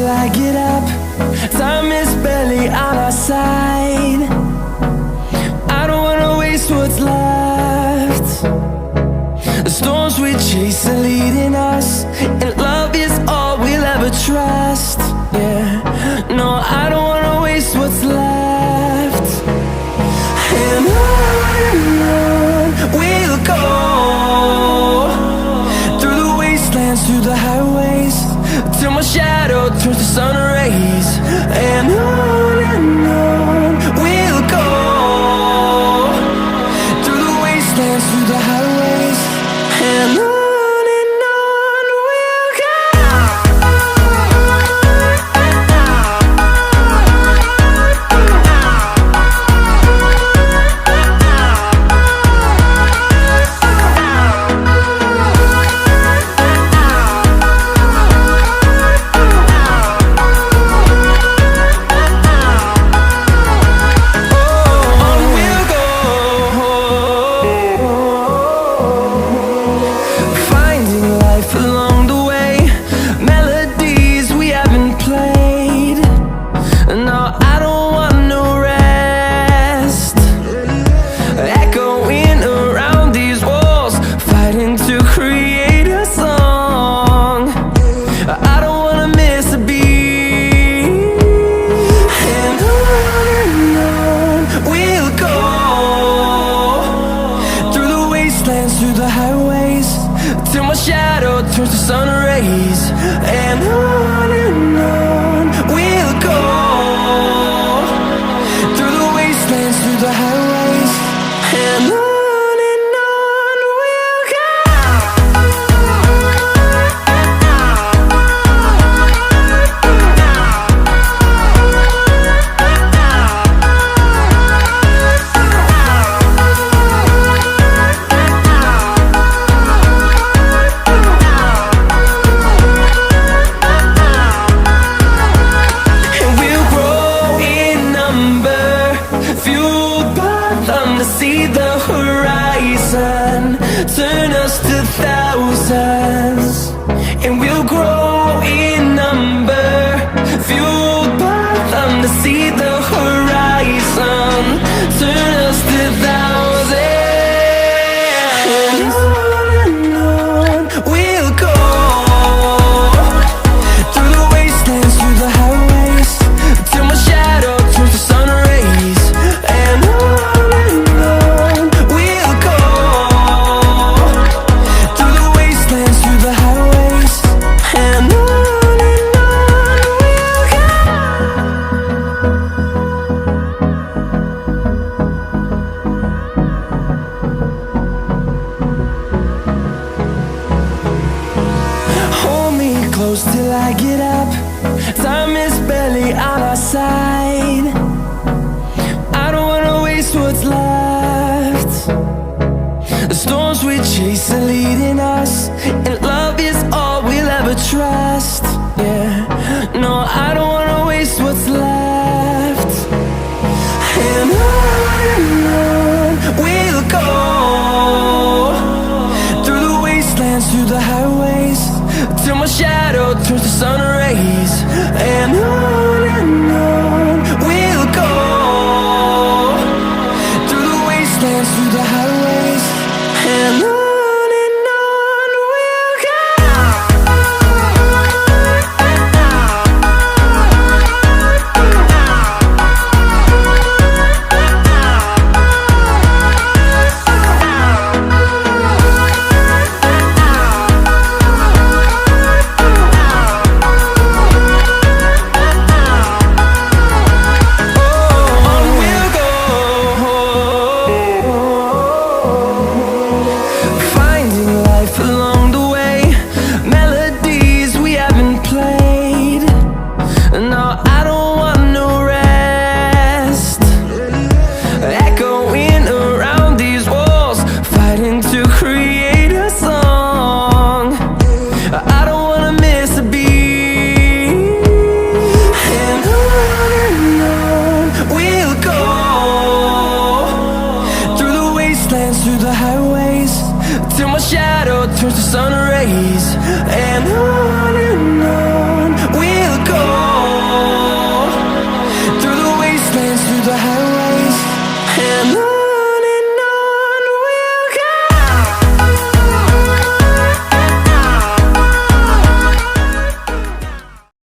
till I get up. Time is barely on our side. I don't wanna waste what's left. The storms we chase are leading us, and love is all we'll ever trust. Yeah, no, I don't wanna waste what's left. And on we'll go, through the wastelands, through the highways, till my shadow turns to sun rays. And on we'll go, through the wastelands, through the highways, and on we'll go. Through the highways, till my shadow turns to sun rays. And on we'll go, through the wastelands, through the highways, and on we'll go. See the horizon turn us to thousands, and we'll grow in number, fueled by them. To see the horizon turn us to thousands, and on we'll go, through the wastelands, through the highways, till my shadow turns to sun rays. And close till I get up. Time is barely on our side. I don't wanna waste what's left. The storms we chase are leading us, and love is all we'll ever trust. Yeah, no, I don't wanna waste what's left. And on we'll go, through the wastelands, through the highways, till my shadow turns to sun rays. And on we'll go, through the wastelands, through the highways, and on we'll go. turns to sun rays, and on